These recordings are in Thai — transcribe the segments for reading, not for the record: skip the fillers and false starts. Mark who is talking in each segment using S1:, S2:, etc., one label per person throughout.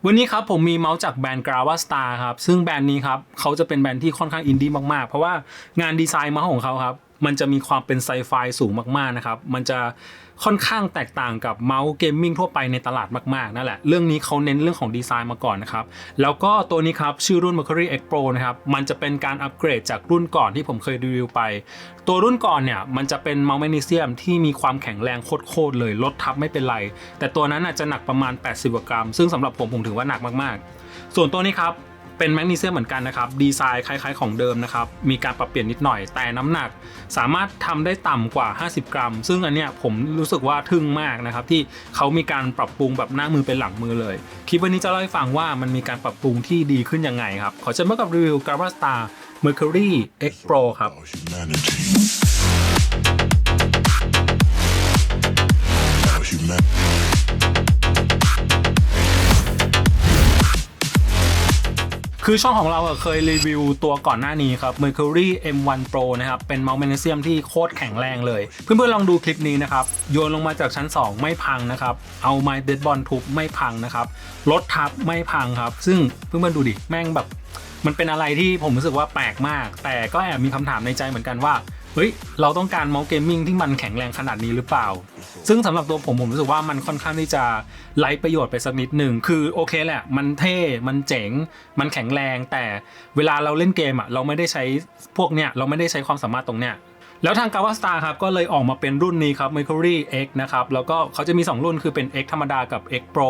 S1: วันนี้ครับผมมีเมาส์จากแบรนด์ Grava Star ครับซึ่งแบรนด์นี้ครับเขาจะเป็นแบรนด์ที่ค่อนข้างอินดี้มากๆเพราะว่างานดีไซน์เมาส์ของเขาครับมันจะมีความเป็นไซไฟสูงมากๆนะครับมันจะค่อนข้างแตกต่างกับเมาส์เกมมิ่งทั่วไปในตลาดมากๆนั่นแหละเรื่องนี้เขาเน้นเรื่องของดีไซน์มาก่อนนะครับแล้วก็ตัวนี้ครับชื่อรุ่น Mercury X Pro นะครับมันจะเป็นการอัปเกรดจากรุ่นก่อนที่ผมเคยรีวิวไปตัวรุ่นก่อนเนี่ยมันจะเป็นเมาส์แมกนีเซียมที่มีความแข็งแรงโคตรเลยลดทับไม่เป็นไรแต่ตัวนั้นอาจจะหนักประมาณ80กรัมซึ่งสำหรับผมถือว่าหนักมากๆส่วนตัวนี้ครับเป็นแมกนีเซียมเหมือนกันนะครับดีไซน์คล้ายๆของเดิมนะครับมีการปรับเปลี่ยนนิดหน่อยแต่น้ำหนักสามารถทำได้ต่ำกว่า50กรัมซึ่งอันเนี้ยผมรู้สึกว่าทึ่งมากนะครับที่เขามีการปรับปรุงแบบหน้ามือเป็นหลังมือเลยคลิปวันนี้จะเล่าให้ฟังว่ามันมีการปรับปรุงที่ดีขึ้นยังไงครับขอเชิญพบกับรีวิว Grava Star Mercury X Pro ครับคือช่องของเราเคยรีวิวตัวก่อนหน้านี้ครับ Mercury M1 Pro นะครับเป็นเมาส์แมกนีเซียมที่โคตรแข็งแรงเลยเพื่อนๆลองดูคลิปนี้นะครับโยนลงมาจากชั้น2ไม่พังนะครับเอาไม้เบสบอลทุบไม่พังนะครับรถทับไม่พังครับซึ่งเพื่อนๆดูดิแม่งแบบมันเป็นอะไรที่ผมรู้สึกว่าแปลกมากแต่ก็แอบมีคำถามในใจเหมือนกันว่าเฮ้ยเราต้องการเมาส์เกมมิ่งที่มันแข็งแรงขนาดนี้หรือเปล่าซึ่งสำหรับตัวผมรู้สึกว่ามันค่อนข้างที่จะไร้ประโยชน์ไปสักนิดหนึ่งคือโอเคแหละมันเท่มันเจ๋งมันแข็งแรงแต่เวลาเราเล่นเกมเราไม่ได้ใช้พวกเนี้ยเราไม่ได้ใช้ความสามารถตรงเนี้ยแล้วทาง Grava Star ครับก็เลยออกมาเป็นรุ่นนี้ครับ Mercury X นะครับแล้วก็เขาจะมี2รุ่นคือเป็น X ธรรมดากับ X Pro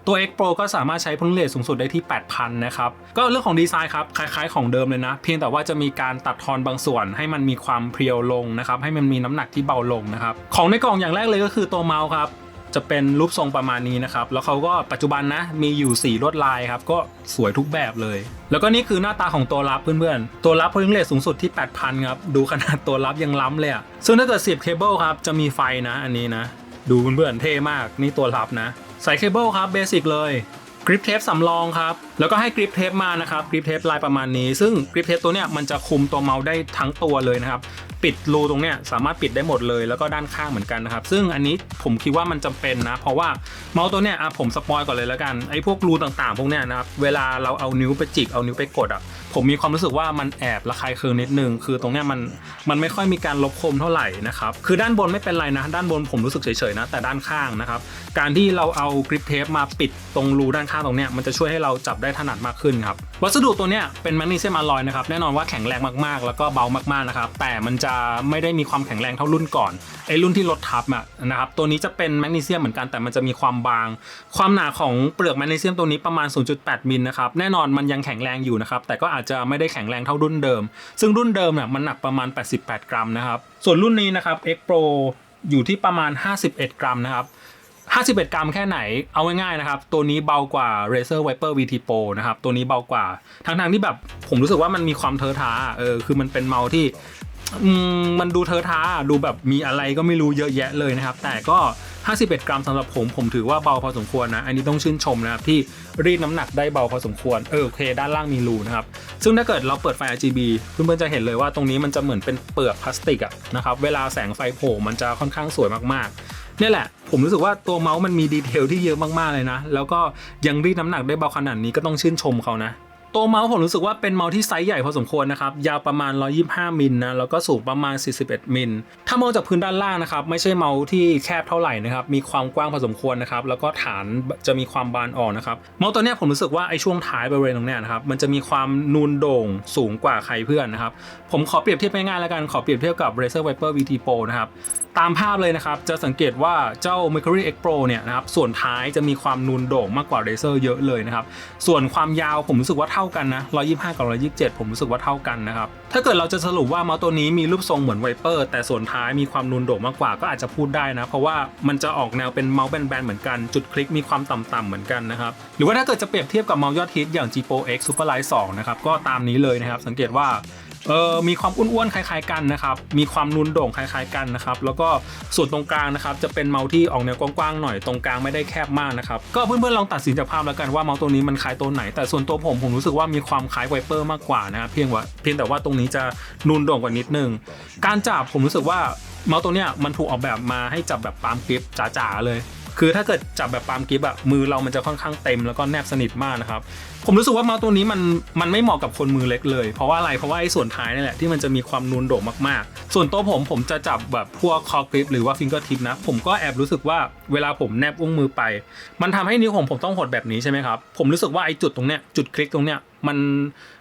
S1: ตัว X Pro ก็สามารถใช้พลังงานเรทสูงสุดได้ที่ 8,000 นะครับก็เรื่องของดีไซน์ครับคล้ายๆของเดิมเลยนะเพียงแต่ว่าจะมีการตัดทอนบางส่วนให้มันมีความเพรียวลงนะครับให้มันมีน้ำหนักที่เบาลงนะครับของในกล่องอย่างแรกเลยก็คือตัวเมาส์ครับจะเป็นรูปทรงประมาณนี้นะครับแล้วเขาก็ปัจจุบันนะมีอยู่4ลวดลายครับก็สวยทุกแบบเลยแล้วก็นี่คือหน้าตาของตัวรับเพื่อนๆตัวรับพลังงานเรทสูงสุดที่ 8,000 ครับดูขนาดตัวรับยังล้ำเลยซึ่งถ้าเกิดเสียบเคเบิลครับจะมีไฟนะอันนี้นะดูเพื่อนๆเท่มากนี่ตัวรับนะใส่เคเบิลครับเบสิกเลยกริปเทปสำรองครับแล้วก็ให้กริปเทปมานะครับกริปเทปลายประมาณนี้ซึ่งกริปเทปตัวเนี้ยมันจะคุมตัวเมาส์ได้ทั้งตัวเลยนะครับปิดรูตรงเนี้ยสามารถปิดได้หมดเลยแล้วก็ด้านข้างเหมือนกันนะครับซึ่งอันนี้ผมคิดว่ามันจำเป็นนะเพราะว่าเมาส์ตัวเนี้ยผมสปอยก่อนเลยแล้วกันไอ้พวกรูต่างๆพวกเนี้ยนะครับเวลาเราเอานิ้วไปจิกเอานิ้วไปกดผมมีความรู้สึกว่ามันแอบระคายเคืองนิดนึงคือตรงเนี้ยมันไม่ค่อยมีการลบคมเท่าไหร่นะครับคือด้านบนไม่เป็นไรนะด้านบนผมรู้สึกเฉยๆนะแต่ด้านข้างนะครับการที่เราเอากริปเทปมาปิดตรงรูด้านข้างตรงเนี้ยมันจะช่วยให้เราจับได้ถนัดมากขึ้นครับวัสดุตัวเนี้ยเป็นแมกนีเซียมอลลอยนะครับแน่นอนว่าแข็งแรงมากๆแล้วก็เบามากๆนะครับแต่มันจะไม่ได้มีความแข็งแรงเท่ารุ่นก่อนไอ้รุ่นที่ลดทับนะครับตัวนี้จะเป็นแมกนีเซียมเหมือนกันแต่มันจะมีความบางความหนาของเปลือกแมกนีเซียมตัวนี้ประมาณ 0.8 มิลนะครับแน่นอนมันยังแข็งแรงอยู่นะครับแต่ก็อาจจะไม่ได้แข็งแรงเท่ารุ่นเดิมซึ่งรุ่นเดิมมันหนักประมาณ88กรัมนะครับส่วนรุ่นนี้นะครับ X Pro อยู่ที่ประมาณ51กรัมนะครับ51กรัมแค่ไหนเอาง่ายๆนะครับตัวนี้เบากว่า Razer Viper VT Pro นะครับตัวนี้เบากว่าทั้งที่แบบผมรู้สึกว่ามันมีความเทอะทะคือมันเป็นเมาส์ที่มันดูเทอะทะดูแบบมีอะไรก็ไม่รู้เยอะแยะเลยนะครับแต่ก็51กรัมสำหรับผมถือว่าเบาพอสมควรนะอันนี้ต้องชื่นชมนะครับที่รีดน้ำหนักได้เบาพอสมควรโอเคด้านล่างมีรูนะครับซึ่งถ้าเกิดเราเปิดไฟ RGB เพื่อนๆจะเห็นเลยว่าตรงนี้มันจะเหมือนเป็นเปลือกพลาสติกนะครับเวลาแสงไฟโผล่มันจะค่อนข้างสวยมากๆนี่แหละผมรู้สึกว่าตัวเมาส์มันมีดีเทลที่เยอะมากๆเลยนะแล้วก็ยังรีดน้ำหนักได้เบาขนาดนี้ก็ต้องชื่นชมเขานะตัวเมาส์ผมรู้สึกว่าเป็นเมาส์ที่ไซส์ใหญ่พอสมควรนะครับยาวประมาณ125มิลนะแล้วก็สูงประมาณ41มิลถ้ามองจากพื้นด้านล่างนะครับไม่ใช่เมาส์ที่แคบเท่าไหร่นะครับมีความกว้างพอสมควรนะครับแล้วก็ฐานจะมีความบานออกนะครับเมาส์ตัวนี้ผมรู้สึกว่าไอ้ช่วงท้ายบริเวณตรงนี้นะครับมันจะมีความนูนโด่งสูงกว่าใครเพื่อนนะครับผมขอเปรียบเทียบง่ายๆแล้วกันขอเปรียบเทียบกับ Razer Viper VT Pro นะครับตามภาพเลยนะครับจะสังเกตว่าเจ้า Mercury X Pro เนี่ยนะครับส่วนท้ายจะมีความนูนโด่งมากกว่า Razer เยอะเลยนะครับส่วนความยาวผมรู้สึกว่าเท่ากันนะ125กับ127ผมรู้สึกว่าเท่ากันนะครับถ้าเกิดเราจะสรุปว่าเมาส์ตัวนี้มีรูปทรงเหมือน Viper แต่ส่วนท้ายมีความนูนโด่งมากกว่าก็อาจจะพูดได้นะเพราะว่ามันจะออกแนวเป็นเมาส์แบนๆเหมือนกันจุดคลิกมีความต่ำๆเหมือนกันนะครับหรือว่าถ้าเกิดจะเปรียบเทียบกับเมาส์ยอดฮิตอย่าง G Pro X Superlight 2นะครับก็ตามนี้เลยนะครับสังเกตว่ามีความอ้วนๆคล้ายๆกันนะครับมีความนูนโด่งคล้ายๆกันนะครับแล้วก็ส่วนตรงกลางนะครับจะเป็นเมาส์ที่ออกแนวกว้างๆหน่อยตรงกลางไม่ได้แคบมากนะครับก็เพื่อนๆลองตัดสินจากภาพแล้วกันว่าเมาส์ตัวนี้มันคล้ายตัวไหนแต่ส่วนตัวผมรู้สึกว่ามีความคล้ายไวเปอร์มากกว่านะครับเพียงแต่ว่าตรงนี้จะนูนโด่งกว่านิดนึงการจับผมรู้สึกว่าเมาส์ตัวเนี้ยมันถูกออกแบบมาให้จับแบบปาล์มกริปจ๋าๆเลย คือถ้าเกิดจับแบบปาล์มกริปอะมือเรามันจะค่อนข้างเต็มแล้วก็แนบสนิทมากนะครับผมรู้สึกว่าเมาส์ตัวนี้มันไม่เหมาะกับคนมือเล็กเลยเพราะว่าอะไรเพราะว่าไอ้ส่วนท้ายนี่แหละที่มันจะมีความนูนโด่งมากๆส่วนตัวผมจะจับแบบพวกคอกริปหรือว่าฟิงเกอร์ทิปนะผมก็แอบรู้สึกว่าเวลาผมแนบอุ้งมือไปมันทำให้นิ้วของผมต้องหดแบบนี้ใช่ไหมครับผมรู้สึกว่าไอ้จุดตรงเนี้ยจุดคลิกตรงเนี้ย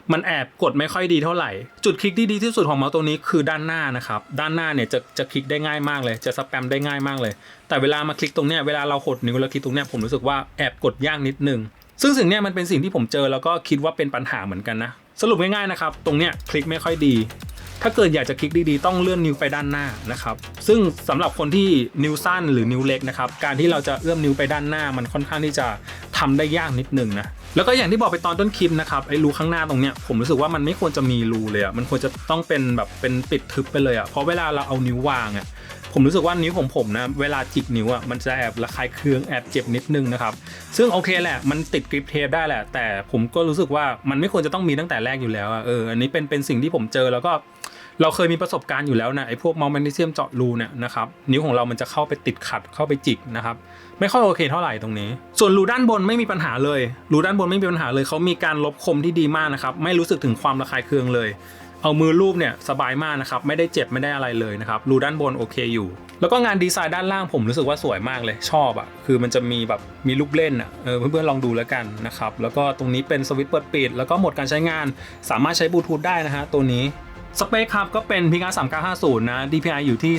S1: มันแอบกดไม่ค่อยดีเท่าไหร่จุดคลิกที่ดีที่สุดของเมาส์ตัวนี้คือด้านหน้านะครับด้านหน้าเนี่ยจะคลิกได้ง่ายมากเลยจะสแปมได้ง่ายมากเลยแต่เวลามาคลิกตรงเนี้ยเวลาเราหดนิ้วแล้วคลิกตรงเนี้ยผมรู้สึกว่าแอบกดยากนิดนึงซึ่งสิ่งเนี้ยมันเป็นสิ่งที่ผมเจอแล้วก็คิดว่าเป็นปัญหาเหมือนกันนะสรุปง่ายๆนะครับตรงเนี้ยคลิกไม่ค่อยดีถ้าเกิดอยากจะคลิกดีๆต้องเลื่อนนิ้วไปด้านหน้านะครับซึ่งสำหรับคนที่นิ้วสั้นหรือนิ้วเล็กนะครับการที่เราจะเอื้อมนิ้วไปด้านหน้ามันค่อนข้างที่จะทำได้ยากนิดนึงนะแล้วก็อย่างที่บอกไปตอนต้นคลิปนะครับไอ้รูข้างหน้าตรงเนี้ยผมรู้สึกว่ามันไม่ควรจะมีรูเลยอ่ะมันควรจะต้องเป็นแบบเป็นปิดทึบไปเลยอ่ะเพราะเวลาเราเอานิ้ววางอ่ะผมรู้สึกว่านิ้วของผมนะเวลาจิกนิ้วอ่ะมันจะแอบระคายเคืองแอบเจ็บนิดนึงนะครับซึ่งโอเคแหละมันติดกริปเทปได้แหละแต่ผมก็รู้สึกว่ามันไม่ควรจะต้องมีตั้งแต่แรกอยู่แล้วอ่ะอันนี้เป็นสิ่งที่ผมเจอแล้วก็เราเคยมีประสบการณ์อยู่แล้วนะไอ้พวกเมาส์แมกนีเซียมเจาะรูเนี่ยนะครับนิ้วของเรามันจะเข้าไปติดขัดเข้าไปจิกนะครับไม่ค่อยโอเคเท่าไหร่ตรงนี้ส่วนรูด้านบนไม่มีปัญหาเลยรูด้านบนไม่มีปัญหาเลยเขามีการลบคมที่ดีมากนะครับไม่รู้สึกถึงความระคายเคืองเลยเอามือลูบเนี่ยสบายมากนะครับไม่ได้เจ็บไม่ได้อะไรเลยนะครับรูด้านบนโอเคอยู่แล้วก็งานดีไซน์ด้านล่างผมรู้สึกว่าสวยมากเลยชอบอ่ะคือมันจะมีแบบมีลูกเล่นอ่ะเพื่อนๆลองดูแล้วกันนะครับแล้วก็ตรงนี้เป็นสวิตช์เปิดปิดแล้วก็โหมดการใช้งานสามารถใช้บลูทูธได้นะฮะตัวนี้สเปคครับก็เป็น Picasso 3950 นะ DPI อยู่ที่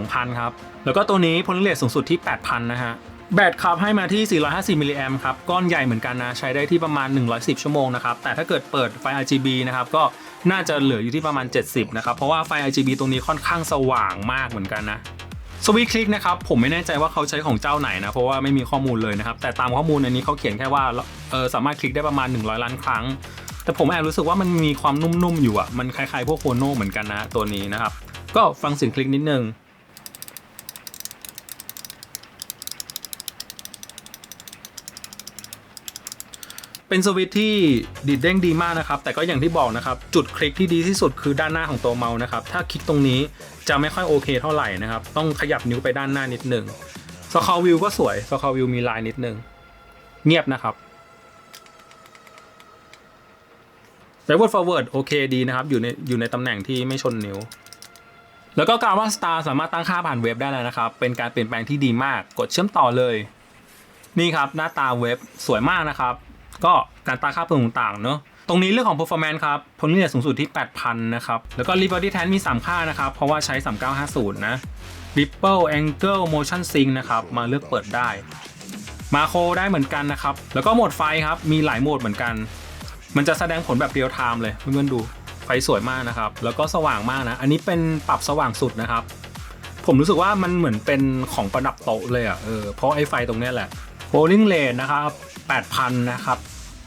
S1: 32,000 ครับแล้วก็ตัวนี้พลังเรทสูงสุดที่ 8,000 นะฮะแบตครับให้มาที่ 450 มิลลิแอมป์ครับก้อนใหญ่เหมือนกันนะใช้ได้ที่ประมาณ 110 ชั่วโมงนะครับแต่ถ้าเกิดเปิดไฟ RGB นะครับก็น่าจะเหลืออยู่ที่ประมาณ 70 นะครับเพราะว่าไฟ RGB ตรงนี้ค่อนข้างสว่างมากเหมือนกันนะสวิตช์คลิกนะครับผมไม่แน่ใจว่าเขาใช้ของเจ้าไหนนะเพราะว่าไม่มีข้อมูลเลยนะครับแต่ตามข้อมูลอันนี้เขาเขียนแค่ว่าสามารถคลิกได้ประมาณ100ล้านครั้งแต่ผมแอบรู้สึกว่ามันมีความนุ่มๆอยู่อ่ะมันคล้ายๆพวกโฟโนเหมือนกันนะตัวนี้นะครับก็ฟังเสียงคลิกนิดนึงเป็นสวิตช์ที่ดีดเด้งดีมากนะครับแต่ก็อย่างที่บอกนะครับจุดคลิกที่ดีที่สุดคือด้านหน้าของตัวเมาส์นะครับถ้าคลิกตรงนี้จะไม่ค่อยโอเคเท่าไหร่นะครับต้องขยับนิ้วไปด้านหน้านิดนึงสคอร์วิวก็สวยสคอร์วิวมีลายนิดนึงเงียบนะครับbackward forward โอเคดีนะครับอยู่ในตำแหน่งที่ไม่ชนนิ้วแล้วก็การว่า Star สามารถตั้งค่าผ่านเว็บได้แล้วนะครับเป็นการเปลี่ยนแปลงที่ดีมากกดเชื่อมต่อเลยนี่ครับหน้าตาเว็บสวยมากนะครับก็การตั้งค่าเพิ่มต่างๆเนอะตรงนี้เรื่องของ performance ครับพลังงานสูงสุดที่ 8,000 นะครับแล้วก็ Liberty Tan มี 3 ค่านะครับเพราะว่าใช้ 3950 นะ Ripple Angle Motion Sync นะครับมาเลือกเปิดได้มาโคได้เหมือนกันนะครับแล้วก็โหมดไฟครับมีหลายโหมดเหมือนกันมันจะแสดงผลแบบเรียลไทม์เลยเพื่อนๆดูไฟสวยมากนะครับแล้วก็สว่างมากนะอันนี้เป็นปรับสว่างสุดนะครับผมรู้สึกว่ามันเหมือนเป็นของประดับโต๊ะเลยอ่ะเพราะไอ้ไฟตรงนี้แหละ Rolling Rate นะครับ 8,000 นะครับ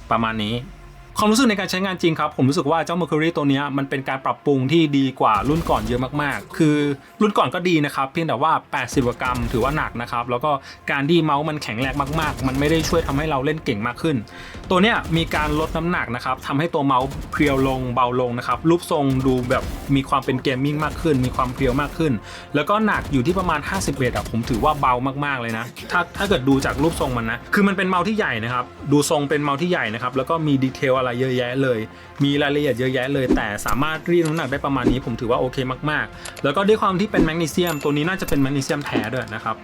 S1: ประมาณนี้ความรู้สึกในการใช้งานจริงครับผมรู้สึกว่าเจ้า Mercury ตัวนี้มันเป็นการปรับปรุงที่ดีกว่ารุ่นก่อนเยอะมากๆคือรุ่นก่อนก็ดีนะครับเพียงแต่ว่า80กว่ากรัมถือว่าหนักนะครับแล้วก็การที่เมาส์มันแข็งแรงมากๆมันไม่ได้ช่วยทำให้เราเล่นเก่งมากขึ้นตัวเนี้ยมีการลดน้ำหนักนะครับทำให้ตัวเมาส์เพรียวลงเบาลงนะครับรูปทรงดูแบบมีความเป็นเกมมิ่งมากขึ้นมีความเพรียวมากขึ้นแล้วก็หนักอยู่ที่ประมาณ51อ่ะผมถือว่าเบามากๆเลยนะถ้าเกิดดูจากรูปทรงมันนะคือมันเป็นเมาส์ที่ใหญ่นะครับดูทรงเป็นเมาส์ที่ใหญ่นะครับแล้วก็มีดีเทลอะไรเยอะแยะเลยมีรายละเอียดเยอะแยะเลยแต่สามารถรีดน้ำหนักได้ประมาณนี้ผมถือว่าโอเคมากๆแล้วก็ด้วยความที่เป็นแมกนีเซียมตัวนี้น่าจะเป็นแมกนีเซียมแท้ด้วยนะครับ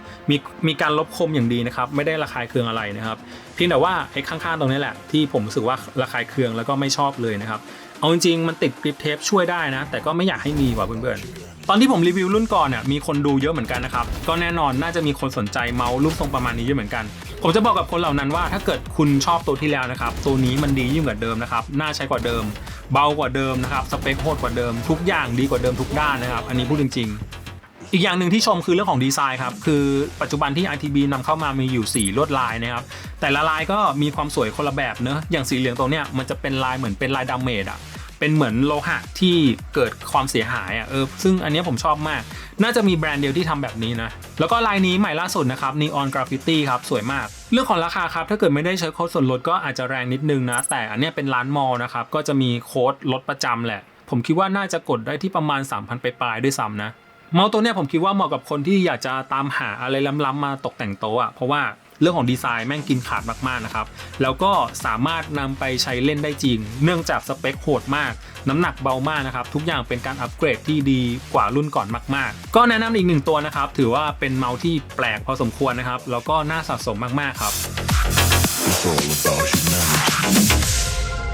S1: มีการลบคมอย่างดีนะครับไม่ได้ระคายเคืองอะไรนะครับเพียงแต่ว่าไอ้ข้างๆตรงนี้แหละที่ผมรู้สึกว่าระคายเคืองแล้วก็ไม่ชอบเลยนะครับเอาจริงๆมันติดกริปเทปช่วยได้นะแต่ก็ไม่อยากให้มีว่ะเพื่อนๆตอนที่ผมรีวิวรุ่นก่อนเนี่ยมีคนดูเยอะเหมือนกันนะครับก็แน่นอนน่าจะมีคนสนใจเมาส์รูปทรงประมาณนี้เยอะเหมือนกันผมจะบอกกับคนเหล่านั้นว่าถ้าเกิดคุณชอบตัวที่แล้วนะครับตัวนี้มันดียิ่งกว่าเดิมนะครับน่าใช้กว่าเดิมเบากว่าเดิมนะครับสเปคโหดกว่าเดิมทุกอย่างดีกว่าเดิมทุกด้านนะครับอันนี้พูดจริงๆอีกอย่างหนึ่งที่ชมคือเรื่องของดีไซน์ครับคือปัจจุบันที่ RTB นำเข้ามามีอยู่4ลวดลายนะครับแต่ละลายก็มีความสวยคนละแบบเนอะอย่างสีเหลืองตรงเนี้ยมันจะเป็นลายเหมือนเป็นลายดาเมจอะเป็นเหมือนโลหะที่เกิดความเสียหายอ่ะซึ่งอันนี้ผมชอบมากน่าจะมีแบรนด์เดียวที่ทำแบบนี้นะแล้วก็ลายนี้ใหม่ล่าสุดนะครับ Neon Graffiti ครับสวยมากเรื่องของราคาครับถ้าเกิดไม่ได้ใช้โค้ดส่วนลดก็อาจจะแรงนิดนึงนะแต่อันนี้เป็นร้านมอลนะครับก็จะมีโค้ดลดประจำแหละผมคิดว่าน่าจะกดได้ที่ประมาณ 3,000 ปลายๆด้วยซ้ำนะ เมาส์ตัวเนี้ยผมคิดว่าเหมาะกับคนที่อยากจะตามหาอะไรล้ำๆมาตกแต่งโต๊ะเพราะว่าเรื่องของดีไซน์แม่งกินขาดมากๆนะครับแล้วก็สามารถนำไปใช้เล่นได้จริงเนื่องจากสเปคโหดมากน้ำหนักเบามากนะครับทุกอย่างเป็นการอัปเกรดที่ดีกว่ารุ่นก่อนมากๆก็แนะนำอีกหนึ่งตัวนะครับถือว่าเป็นเมาส์ที่แปลกพอสมควรนะครับแล้วก็น่าสะสมมากๆครับ